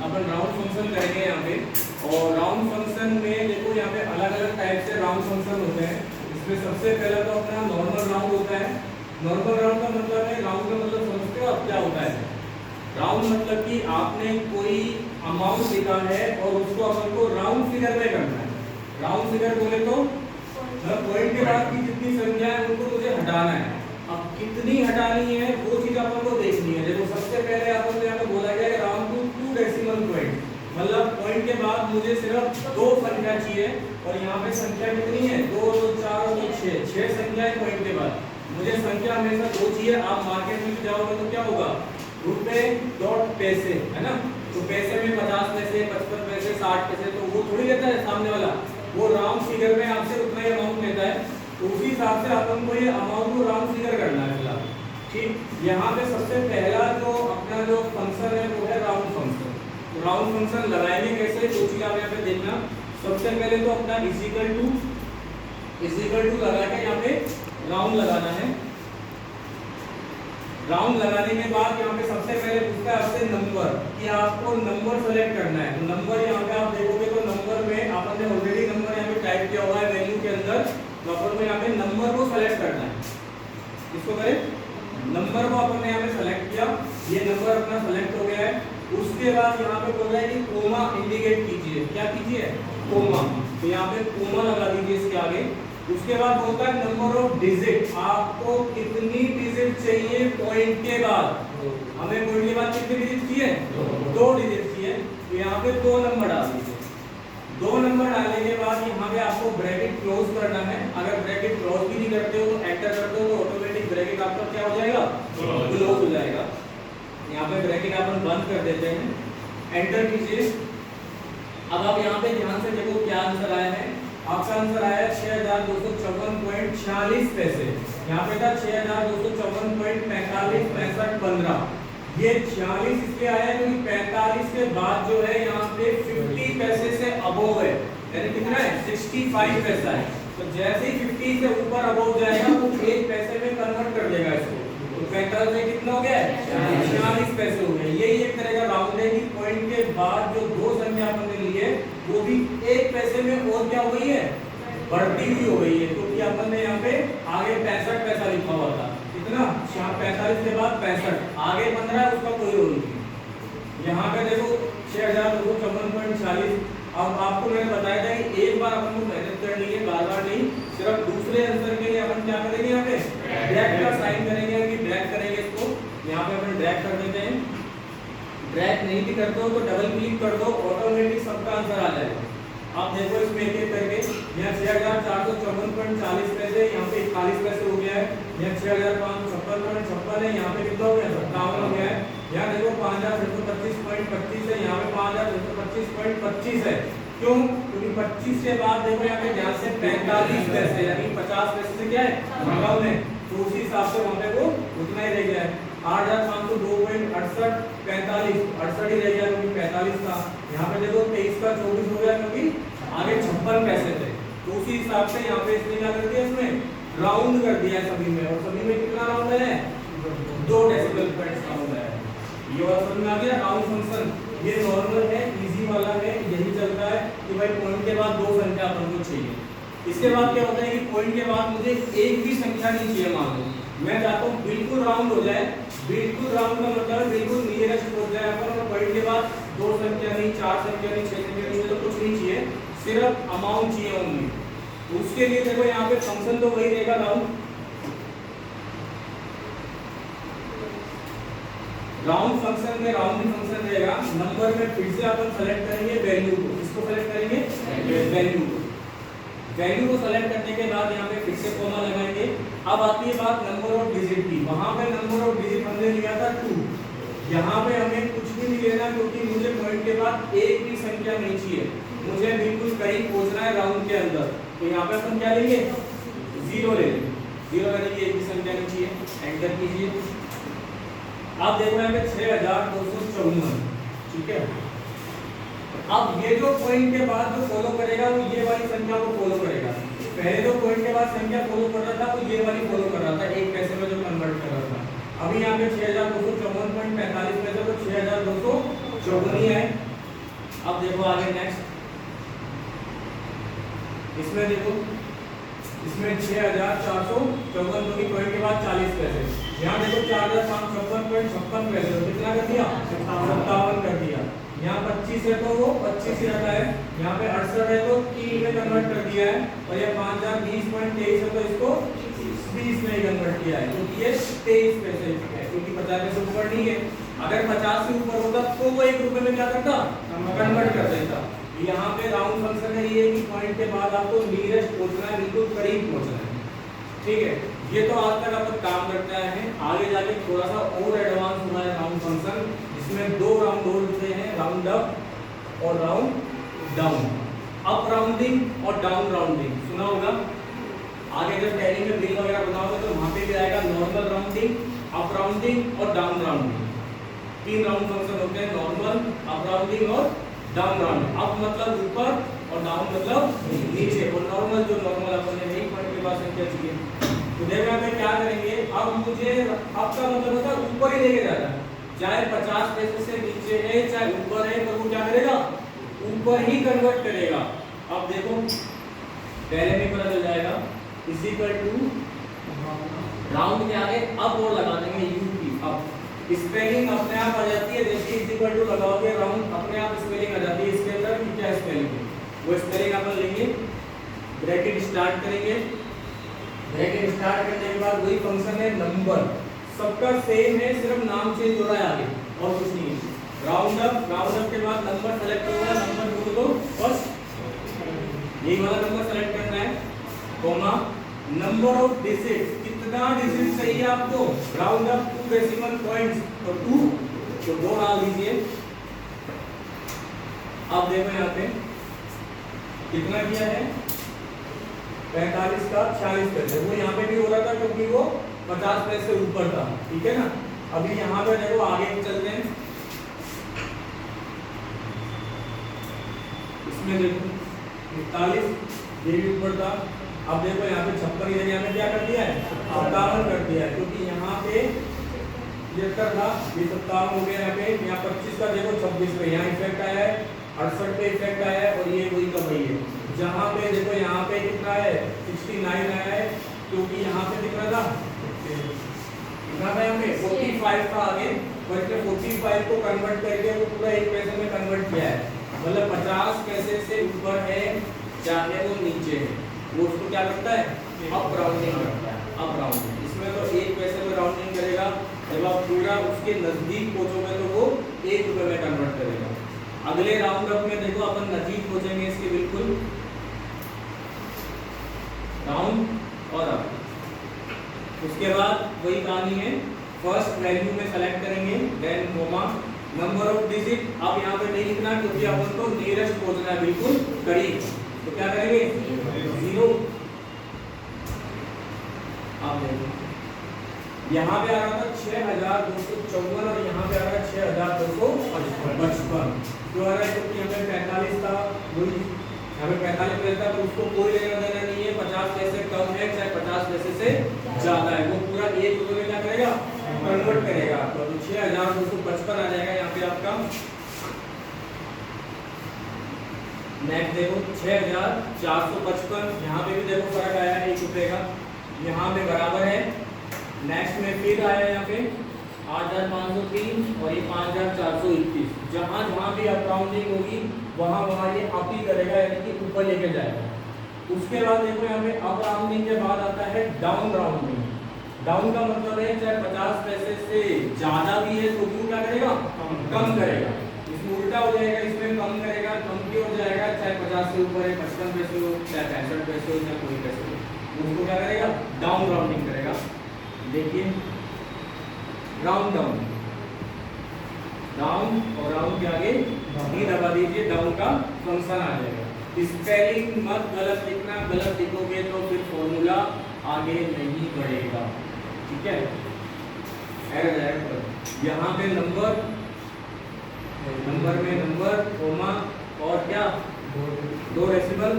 अपन round function करेंगे यहाँ पे। और राउंड फंक्शन में देखो यहाँ पे अलग अलग टाइप से राउंड फंक्शन होते हैं। इसमें सबसे पहला तो अपना नॉर्मल राउंड होता है। नॉर्मल राउंड का मतलब है, राउंड का मतलब समझते हो आप क्या होता है? राउंड मतलब कि आपने कोई अमाउंट लिखा है और उसको अपन को राउंड फिगर में करना है। राउंड फिगर बोले तो पॉइंट के बाद की जितनी संख्या है उनको मुझे हटाना है। अब कितनी हटानी है वो चीज अपन को देखनी है। देखो सबसे पहले अपन को यहाँ पे बोला गया है राउंड टू 2 डेसिमल पॉइंट, मतलब पॉइंट के बाद मुझे सिर्फ 2 संख्या चाहिए। और यहाँ पे संख्या कितनी है? 2 2 4 और 6 संख्या है पॉइंट के बाद। मुझे संख्या हमेशा 2 चाहिए। आप मार्केट में जाओगे तो क्या होगा? रुपए डॉट पैसे, है ना? तो पैसे में 50 पैसे, 55 पैसे, 60 पैसे, तो वो थोड़ी लेता है सामने वाला। वो राउंड फिगर में आपसे उतना ही अमाउंट लेता है। तो उसी हिसाब से अपन को ये अमाउंट को राउंड फिगर करना है फिलहाल। ठीक, यहाँ पे सबसे पहला जो अपना जो फंक्शन है वो है राउंड फंक्शन। तो राउंड फंक्शन लगाएंगे कैसे? दो चीज आप यहाँ पे देखना। सबसे पहले तो अपना इक्वल टू लगा के यहाँ पे राउंड लगाना है। राउंड लगाने के बाद यहाँ पे सबसे पहले पूछता है आपसे नंबर, कि आपको नंबर सेलेक्ट करना है। तो नंबर यहाँ पे आप देखोगे तो नंबर में आपने ऑलरेडी नंबर यहाँ पे टाइप किया हुआ है वैल्यू के अंदर। तो अपन को यहाँ पे नंबर को सेलेक्ट करना है। इसको करें, नंबर को अपन ने यहाँ पे सेलेक्ट किया। ये नंबर अपना सेलेक्ट हो गया है। उसके बाद यहाँ पे बोल रहा है कि कोमा इंडिकेट कीजिए। क्या कीजिए? कोमा। तो यहाँ पे कोमा लगा दीजिए इसके आगे। उसके बाद होता है नंबर ऑफ डिजिट। आपको कितनी डिजिट चाहिए पॉइंट के बाद? हमें पॉइंट के बाद कितनी डिजिट चाहिए? 2 डिजिट चाहिए। तो यहाँ पे 2 नंबर डाल दीजिए। 2 नंबर डालने के बाद यहाँ पे आपको ब्रैकेट क्लोज करना है। अगर ब्रैकेट क्लोज भी नहीं करते हो तो एंटर करते हो तो ऑटोमेटिक ब्रैकेट आपका क्या हो जाएगा? क्लोज हो जाएगा। यहाँ पे ब्रैकेट अपन बंद कर देते हैं। एंटर कीजिए। अब आप यहाँ पे ध्यान से देखो क्या आंसर आया है। आपका आंसर आया 6254.46 पैसे। यहाँ पे था 6254.45 ये 46 इसलिए आया है क्योंकि 45 के बाद जो है यहाँ पे 50 पैसे से अबोव है, यानी कितना है? 65 पैसा है। तो जैसे ही 50 से ऊपर अबोव जाएगा तो 1 पैसे में कन्वर्ट कर देगा इसको। तो 45 में कितना हो गया? 46 पैसे हो गए। यही एक तरह का राउंड है कि पॉइंट के बाद जो 2 संख्या हमने ली है वो भी 1 पैसे में और क्या हो गई है? बढ़ती हुई हो गई है। क्योंकि अपन ने यहाँ पे आगे 65 पैसा लिखा हुआ था। कितना? 45 के बाद 65, आगे 15 है, उसका कोई रोल नहीं। यहाँ पे देखो 6254.40। अब आपको मैंने बताया था कि एक बार अपन को मेहनत करनी है, बार बार नहीं। सिर्फ दूसरे आंसर के लिए अपन क्या करेंगे? यहाँ पे ड्रैग का साइन करेंगे कि ड्रैग करेंगे इसको। यहाँ पे अपन ड्रैग कर देते हैं। ड्रैग नहीं भी करते हो तो डबल क्लिक कर दो, ऑटोमेटिक सबका आंसर आ जाएगा। आप देखो इसमें एक एक करके। यहाँ 6454.40 पैसे, यहाँ पे 41 पैसे हो गया है। यहाँ 6556.56 है, यहाँ पे कितना हो गया? 57 हो गया है। यहाँ देखो 5625.25 है, यहाँ पे 5625.25 है। क्यों? क्योंकि 25 के बाद देखो यहाँ पे ध्यान से 45 पैसे, यानी 50 पैसे से क्या है? कम है। तो उसी हिसाब से वहाँ पे वो उतना ही रह गया है। 8502.68 45 68 ही रह गया क्योंकि 45 था। यहाँ पे देखो 23 का 24 हो गया क्योंकि आगे 56 पैसे थे। तो उसी हिसाब से यहाँ पे इसने क्या कर दिया? इसमें राउंड कर दिया है सभी में। और सभी में कितना राउंड है? 2 डेसिमल पॉइंट्स राउंड है। ये वाला समझ में आ गया? राउंड फंक्शन ये नॉर्मल है, इजी वाला है। यही चलता है कि भाई पॉइंट के बाद 2 संख्या अपन को चाहिए। इसके बाद क्या होता है कि पॉइंट के बाद मुझे एक भी संख्या नहीं चाहिए। मान लो मैं चाहता हूँ बिल्कुल राउंड हो जाए। बिल्कुल राउंड का मतलब बिल्कुल नियरेस्ट हो जाए अपन। और पॉइंट के बाद 2 संख्या नहीं, 4 संख्या नहीं, 6 संख्या नहीं, तो कुछ नहीं चाहिए, सिर्फ अमाउंट चाहिए ओनली। उसके लिए देखो यहाँ पे फंक्शन तो वही रहेगा राउंड। राउंड फंक्शन में राउंड फंक्शन रहेगा। नंबर में फिर से अपन सेलेक्ट करेंगे वैल्यू को। इसको सेलेक्ट करेंगे वैल्यू को। वैल्यू को सेलेक्ट करने के बाद यहाँ पे फिर से कोमा लगाएंगे। अब आती है बात नंबर ऑफ डिजिट की। वहां पे नंबर ऑफ डिजिट हमने लिया था 2। यहाँ पे हमें कुछ भी नहीं लेना क्योंकि मुझे पॉइंट के बाद एक भी संख्या नहीं चाहिए। मुझे बिल्कुल कहीं पहुंचना है राउंड के अंदर। तो यहाँ पे अपन क्या लेंगे? 0 ले लेंगे। 0 लेने की एक भी संख्या नहीं चाहिए। एंटर कीजिए। आप देखो यहाँ पे 6254। ठीक है। अब ये जो पॉइंट के बाद जो फॉलो करेगा वो ये वाली संख्या को फॉलो करेगा। पहले जो पॉइंट के बाद संख्या फॉलो कर रहा था वो ये वाली फॉलो कर रहा था, 1 पैसे में जो कन्वर्ट कर रहा था। अभी यहाँ पे 6254.45 पैसे तो 6254 है। अब देखो आगे नेक्स्ट, इसमें देखो, इसमें 6454 क्योंकि पॉइंट के बाद 40 पैसे, यहाँ देखो 4556.56 पैसे, तो कितना कर दिया 57 कर दिया। यहाँ 25 है तो वो 25 ही रहता है, यहाँ पे 68 है तो 3 में कन्वर्ट कर दिया है, और ये 5020.23 है तो इसको 20 में ही कन्वर्ट किया है, क्योंकि ये 23 पैसे है, क्योंकि 50 पैसे ऊपर नहीं है। अगर 50 से ऊपर होता तो वो 1 रुपए में क्या करता, कन्वर्ट कर देता। यहाँ पे राउंड फंक्शन है ये कि पॉइंट के बाद आपको नियरेस्ट पहुंचना है, बिल्कुल करीब पहुंचना है, ठीक है। ये तो आज तक अपन काम करते आए हैं, आगे जाके थोड़ा सा और एडवांस हुआ है राउंड फंक्शन। इसमें 2 राउंड और होते हैं, राउंड अप और राउंड डाउन। अप राउंडिंग और डाउन राउंडिंग सुना होगा, आगे जब टैली में बिल वगैरह बनाओगे तो वहां पे भी आएगा नॉर्मल राउंडिंग, अप राउंडिंग और डाउन राउंडिंग। 3 राउंड फंक्शन होते हैं, नॉर्मल, अप राउंडिंग और डाउन राउंडिंग। अप मतलब ऊपर और डाउन मतलब नीचे, और नॉर्मल जो नॉर्मल अपन ने नहीं पॉइंट के पास संख्या चाहिए। तो देखो यहाँ पे क्या करेंगे, अब मुझे अप का मतलब होता है ऊपर ही लेके जाना, चाहे 50 पैसे से नीचे है चाहे ऊपर है, तो वो क्या करेगा ऊपर ही कन्वर्ट करेगा। अब देखो पहले में पता चल जाएगा, इक्वल टू राउंड के आगे अप और लगा देंगे यू की। अब स्पेलिंग अपने आप आ जाती है, जैसे इक्वल टू लगाओगे राउंड अपने आप स्पेलिंग आ जाती है इसके अंदर कि क्या स्पेलिंग है, वो स्पेलिंग अपन लेंगे, ब्रैकेट स्टार्ट करेंगे, ब्रैकेट स्टार्ट करने के बाद वही फंक्शन है नंबर, सबका सेम है, सिर्फ नाम चेंज हो रहा है आगे और कुछ नहीं है। राउंड अप के बाद नंबर सेलेक्ट होगा, नंबर ढूंढ लो फर्स्ट, यही वाला नंबर सेलेक्ट करना है, कॉमा नंबर ऑफ डिजिट्स, कितना डिजिट चाहिए आपको, राउंड अप 2 डेसिमल पॉइंट्स, तो 2 तो 2 डाल दीजिए। अब देखो यहाँ पे कितना किया है, 45 का 46 पैसे, वो यहाँ पे भी हो रहा था क्योंकि वो 50 पैसे ऊपर था, ठीक है ना। अभी यहाँ पे देखो आगे चलते हैं, इसमें देखो 41 ये भी ऊपर था। अब देखो यहाँ पे 56 की जगह में क्या कर दिया है 57 कर दिया है, क्योंकि यहाँ पे 73 था, ये 57 हो गया। यहाँ 25 का देखो 26 पे यहाँ इफेक्ट आया है, 68 पे इफेक्ट आया है, और ये वही का वही है। जहाँ पे देखो यहाँ पे कितना है 69 आया है, क्योंकि यहाँ पे कितना था कितना था, यहाँ पे 45 था आगे, बल्कि 45 को कन्वर्ट करके वो पूरा 1 पैसे में कन्वर्ट किया है, मतलब 50 पैसे से ऊपर है चाहे वो नीचे है, वो उसको क्या करता है अप राउंडिंग करता है, अप राउंडिंग। इसमें तो 1 पैसे में राउंडिंग करेगा, जब आप पूरा उसके नजदीक पहुंचोगे तो वो 1 रुपए में कन्वर्ट करेगा। अगले राउंड अप में देखो अपन नजदीक पहुंचेंगे इसके बिल्कुल, डाउन और अप। उसके बाद वही कहानी है, फर्स्ट वैल्यू में सेलेक्ट करेंगे, then comma number of digit. अब यहाँ पे नहीं लिखना क्योंकि अपन को नियरेस्ट पहुंचना है, बिल्कुल करीब, तो क्या करेंगे 0। अब देखो यहाँ पे आ रहा था 6254 और यहाँ पे आ रहा है 6255, जो आ रहा है क्योंकि यहाँ पे 45 था, यहाँ पे 45 रहता है, तो उसको कोई लेना देना नहीं है, 50 पैसे कम है चाहे 50 पैसे से ज्यादा है, वो पूरा 1 रुपए में क्या करेगा कन्वर्ट करेगा आपको, तो 6255 आ जाएगा यहाँ पे आपका। नेक्स्ट देखो 6455, यहाँ पे भी देखो फर्क आया है 1 रुपए का, यहाँ पे बराबर है। नेक्स्ट में फिर आया यहाँ पे 8503 और ये 5421, जहाँ जहाँ भी अप राउंडिंग होगी वहाँ वहाँ ये अप ही करेगा, यानी कि ऊपर लेके जाएगा। उसके बाद देखो यहाँ पे अप राउंडिंग के बाद आता है डाउन राउंडिंग। डाउन का मतलब है चाहे 50 पैसे से ज्यादा भी है तो क्यों क्या करेगा कम करेगा, इसमें उल्टा हो जाएगा, इसमें कम करेगा, कम की हो जाएगा, चाहे 50 से ऊपर है 55 पैसे हो चाहे 65 पैसे हो चाहे कोई पैसे हो, उसको क्या करेगा डाउन राउंडिंग करेगा। देखिए राउंड डाउन, डाउन और राउंड के आगे डी दबा दीजिए, डाउन का फंक्शन आ जाएगा। स्पेलिंग मत गलत लिखना, गलत लिखोगे तो फिर फॉर्मूला आगे नहीं बढ़ेगा, ठीक है, एरर जाएगा। यहाँ पे नंबर, नंबर में नंबर कोमा और क्या 2 डेसिमल।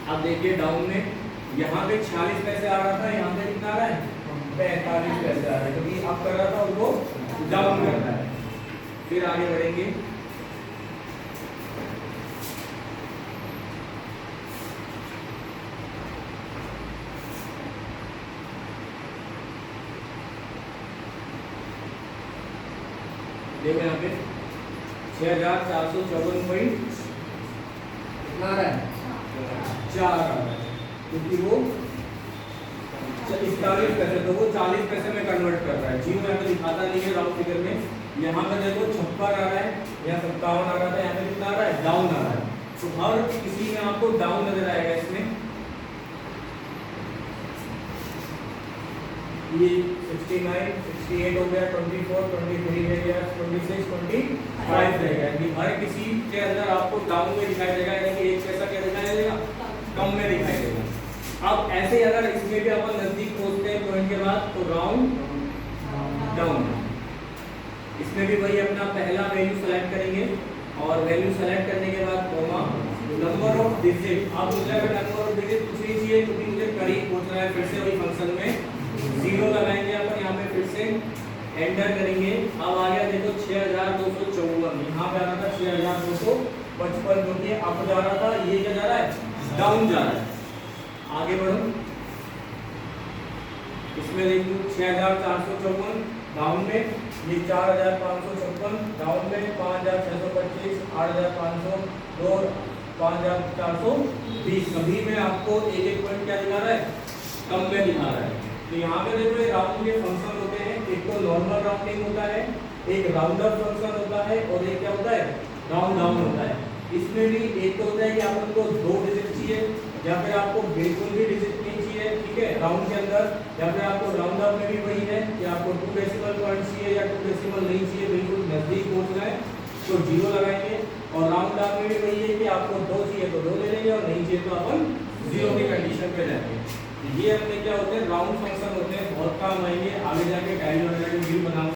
अब देखिए डाउन में यहाँ पे 46 पैसे आ रहा था, यहाँ पे कितना आ रहा है 45 पैसे आ रहा है, क्योंकि अब कर रहा था उसको डाउन करना है। फिर आगे बढ़ेंगे। देखो यहाँ पे 6454 कितना आ रहा है, 4 आ रहा है, क्योंकि वो 41 पैसे, तो वो 40 पैसे में कन्वर्ट कर रहा है। जीरो यहाँ पे दिखाता नहीं है राउंड फिगर में। यहाँ पे देखो 56 आ रहा है, यहाँ 57 आ रहा था, यहाँ पे कितना आ रहा है, डाउन आ रहा है। तो हर किसी में आपको डाउन नजर आएगा। इसमें ये 69, 68 हो गया, 24, 23 रह गया, 26, 25 रह गया। कि हर किसी के अंदर आपको डाउन में दिखाई देगा, यानी कि एक पैसा क्या दिखाई देगा, कम में दिखाई देगा। अब ऐसे अगर इसमें भी अपन नजदीक पहुंचते हैं पॉइंट के बाद, तो राउंड डाउन। इसमें भी वही अपना पहला वैल्यू सेलेक्ट करेंगे और वैल्यू सेलेक्ट करने के बाद कॉमा नंबर ऑफ डिजिट। अब मुझे अगर नंबर ऑफ डिजिट कुछ नहीं चाहिए क्योंकि मुझे करीब पहुंचना है, फिर से वही फंक्शन में 0 लगाएंगे अपन, यहाँ पे फिर से एंटर करेंगे। अब आ गया देखो 6254, यहाँ पे आ रहा था 6255 जो कि अप जा रहा था, ये क्या जा रहा है, डाउन जा रहा है। आगे बढ़ो, इसमें देखो 6454 डाउन में, ये 4556 डाउन में, 5625, 8500, 2, 5420। सभी में आपको एक एक पॉइंट क्या दिखा रहा है, कम में दिखा रहा है। तो यहाँ पे देखो ये राउंड के फंक्शन होते हैं, एक तो नॉर्मल राउंडिंग होता है, एक राउंड अप फंक्शन होता है, और एक क्या होता है, राउंड डाउन होता है। इसमें भी एक तो होता है कि आपको 2 डिजिट चाहिए, या फिर आपको बिल्कुल भी डिजिट नहीं चाहिए, ठीक है, राउंड के अंदर, या फिर आपको राउंड अप में भी वही है कि आपको 2 डेसिमल पॉइंट चाहिए या 2 डेसिमल नहीं चाहिए, बिल्कुल नजदीक पहुंचना है तो 0 लगाएंगे। और राउंड डाउन में भी वही है कि आपको 2 चाहिए तो 2 ले लेंगे, और नहीं चाहिए तो अपन 0 की कंडीशन पे जाएंगे। ये अपने क्या होते हैं, राउंड फंक्शन होते हैं, बहुत काम आएंगे आगे जाके। टाइम वगैरह की व्यू बनाऊंगा।